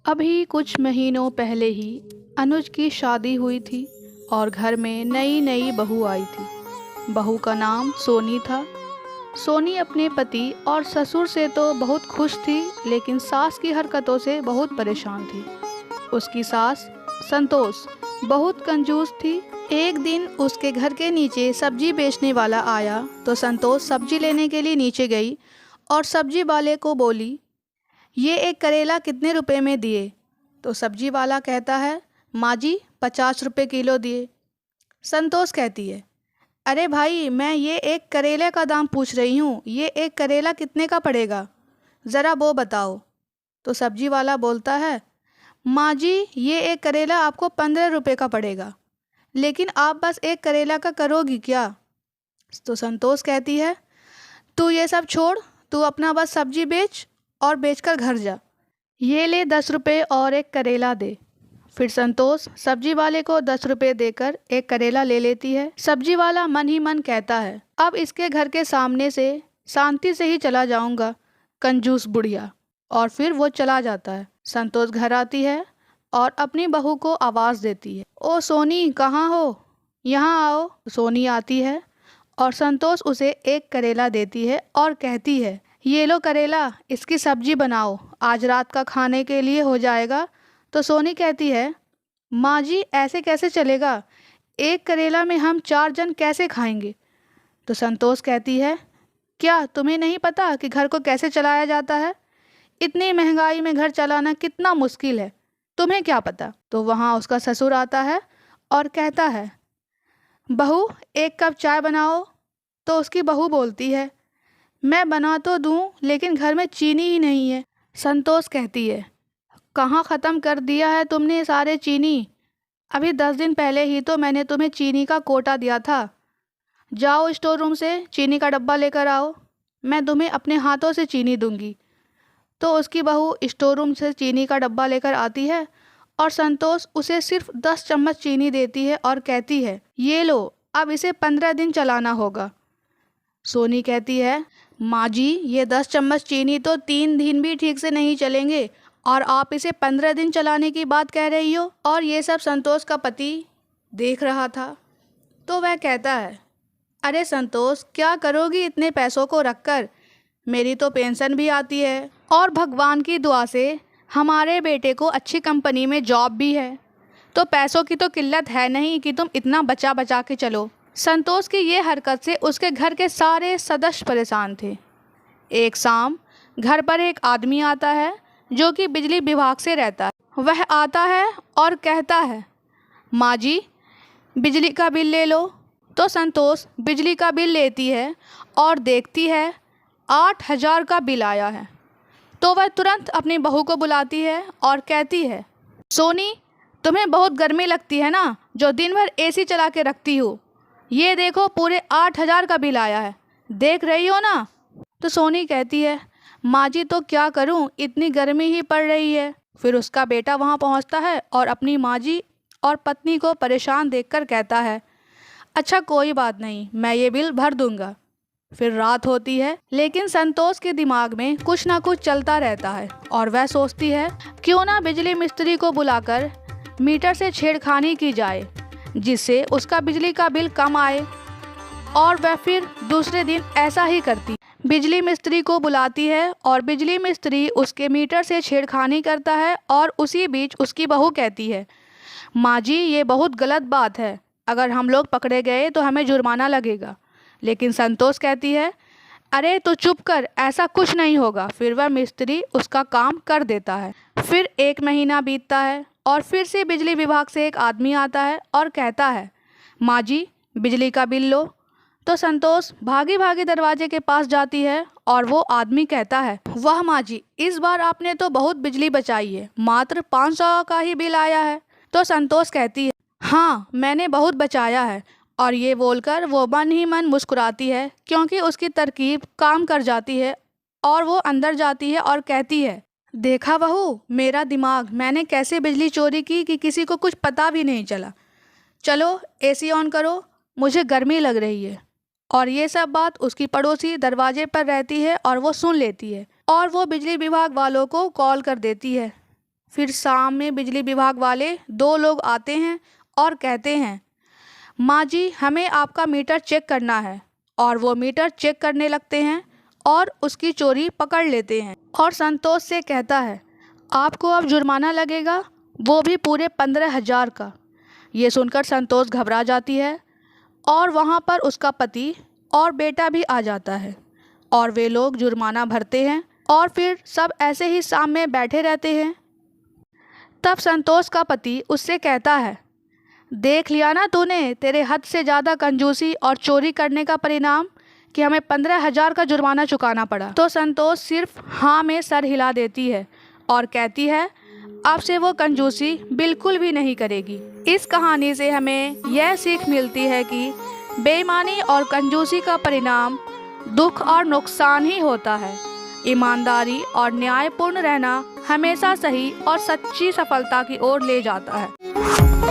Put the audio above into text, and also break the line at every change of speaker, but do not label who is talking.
अभी कुछ महीनों पहले ही अनुज की शादी हुई थी और घर में नई नई बहू आई थी। बहू का नाम सोनी था। सोनी अपने पति और ससुर से तो बहुत खुश थी, लेकिन सास की हरकतों से बहुत परेशान थी। उसकी सास संतोष बहुत कंजूस थी। एक दिन उसके घर के नीचे सब्जी बेचने वाला आया तो संतोष सब्जी लेने के लिए नीचे गई और सब्जी वाले को बोली, ये एक करेला कितने रुपए में दिए? तो सब्जी वाला कहता है, माँ जी 50 रुपये किलो दिए। संतोष कहती है, अरे भाई, मैं ये एक करेले का दाम पूछ रही हूँ, ये एक करेला कितने का पड़ेगा, ज़रा वो बताओ। तो सब्जी वाला बोलता है, माँ जी ये एक करेला आपको 15 रुपये का पड़ेगा, लेकिन आप बस एक करेला का करोगी क्या? तो संतोष कहती है, तू ये सब छोड़, तू अपना बस सब्जी बेच और बेचकर घर जा। ये ले 10 रुपये और एक करेला दे। फिर संतोष सब्जी वाले को 10 रुपये देकर एक करेला ले लेती है। सब्जी वाला मन ही मन कहता है, अब इसके घर के सामने से शांति से ही चला जाऊंगा, कंजूस बुढ़िया। और फिर वो चला जाता है। संतोष घर आती है और अपनी बहू को आवाज़ देती है, ओ सोनी, कहाँ हो, यहाँ आओ। सोनी आती है और संतोष उसे एक करेला देती है और कहती है, ये लो करेला, इसकी सब्जी बनाओ, आज रात का खाने के लिए हो जाएगा। तो सोनी कहती है, माँ जी ऐसे कैसे चलेगा, एक करेला में हम 4 जन कैसे खाएंगे? तो संतोष कहती है, क्या तुम्हें नहीं पता कि घर को कैसे चलाया जाता है? इतनी महंगाई में घर चलाना कितना मुश्किल है, तुम्हें क्या पता? तो वहाँ उसका ससुर आता है और कहता है, बहू एक कप चाय बनाओ। तो उसकी बहू बोलती है, मैं बना तो दूँ, लेकिन घर में चीनी ही नहीं है। संतोष कहती है, कहाँ ख़त्म कर दिया है तुमने सारे चीनी? अभी 10 दिन पहले ही तो मैंने तुम्हें चीनी का कोटा दिया था। जाओ स्टोर रूम से चीनी का डब्बा लेकर आओ, मैं तुम्हें अपने हाथों से चीनी दूंगी। तो उसकी बहू स्टोर रूम से चीनी का डब्बा लेकर आती है और संतोष उसे सिर्फ 10 चम्मच चीनी देती है और कहती है, ये लो, अब इसे 15 दिन चलाना होगा। सोनी कहती है, माँ जी ये 10 चम्मच चीनी तो 3 दिन भी ठीक से नहीं चलेंगे और आप इसे 15 दिन चलाने की बात कह रही हो। और ये सब संतोष का पति देख रहा था। तो वह कहता है, अरे संतोष, क्या करोगी इतने पैसों को रखकर? मेरी तो पेंशन भी आती है और भगवान की दुआ से हमारे बेटे को अच्छी कंपनी में जॉब भी है, तो पैसों की तो किल्लत है नहीं कि तुम इतना बचा बचा के चलो। संतोष की ये हरकत से उसके घर के सारे सदस्य परेशान थे। एक शाम घर पर एक आदमी आता है जो कि बिजली विभाग से रहता है। वह आता है और कहता है, माँ जी बिजली का बिल ले लो। तो संतोष बिजली का बिल लेती है और देखती है 8,000 का बिल आया है। तो वह तुरंत अपनी बहू को बुलाती है और कहती है, सोनी, तुम्हें बहुत गर्मी लगती है ना, जो दिन भर एसी चला के रखती हो, ये देखो पूरे 8,000 का बिल आया है, देख रही हो ना? तो सोनी कहती है, माँ जी तो क्या करूँ, इतनी गर्मी ही पड़ रही है। फिर उसका बेटा वहाँ पहुँचता है और अपनी माँ जी और पत्नी को परेशान देखकर कहता है, अच्छा कोई बात नहीं, मैं ये बिल भर दूंगा। फिर रात होती है, लेकिन संतोष के दिमाग में कुछ ना कुछ चलता रहता है और वह सोचती है, क्यों ना बिजली मिस्त्री को बुलाकर मीटर से छेड़खानी की जाए, जिससे उसका बिजली का बिल कम आए। और वह फिर दूसरे दिन ऐसा ही करती, बिजली मिस्त्री को बुलाती है और बिजली मिस्त्री उसके मीटर से छेड़खानी करता है। और उसी बीच उसकी बहू कहती है, माँ जी ये बहुत गलत बात है, अगर हम लोग पकड़े गए तो हमें जुर्माना लगेगा। लेकिन संतोष कहती है, अरे तो चुप कर, ऐसा कुछ नहीं होगा। फिर वह मिस्त्री उसका काम कर देता है। फिर 1 महीना बीतता है और फिर से बिजली विभाग से एक आदमी आता है और कहता है, माँ जी बिजली का बिल लो। तो संतोष भागी भागी दरवाजे के पास जाती है और वो आदमी कहता है, वाह माँ जी, इस बार आपने तो बहुत बिजली बचाई है, मात्र 500 का ही बिल आया है। तो संतोष कहती है, हाँ मैंने बहुत बचाया है। और ये बोलकर वो मन ही मन मुस्कुराती है, क्योंकि उसकी तरकीब काम कर जाती है। और वो अंदर जाती है और कहती है, देखा बहू, मेरा दिमाग, मैंने कैसे बिजली चोरी की कि किसी को कुछ पता भी नहीं चला। चलो एसी ऑन करो, मुझे गर्मी लग रही है। और ये सब बात उसकी पड़ोसी दरवाजे पर रहती है और वो सुन लेती है और वो बिजली विभाग वालों को कॉल कर देती है। फिर शाम में बिजली विभाग वाले 2 लोग आते हैं और कहते हैं, माँ जी हमें आपका मीटर चेक करना है। और वो मीटर चेक करने लगते हैं और उसकी चोरी पकड़ लेते हैं और संतोष से कहता है, आपको अब जुर्माना लगेगा, वो भी पूरे 15,000 का। ये सुनकर संतोष घबरा जाती है और वहाँ पर उसका पति और बेटा भी आ जाता है और वे लोग जुर्माना भरते हैं और फिर सब ऐसे ही शाम में बैठे रहते हैं। तब संतोष का पति उससे कहता है, देख लिया ना तूने, तेरे हद से ज़्यादा कंजूसी और चोरी करने का परिणाम कि हमें 15,000 का जुर्माना चुकाना पड़ा। तो संतोष सिर्फ हाँ में सर हिला देती है और कहती है अब से वो कंजूसी बिल्कुल भी नहीं करेगी। इस कहानी से हमें यह सीख मिलती है कि बेईमानी और कंजूसी का परिणाम दुख और नुकसान ही होता है। ईमानदारी और न्यायपूर्ण रहना हमेशा सही और सच्ची सफलता की ओर ले जाता है।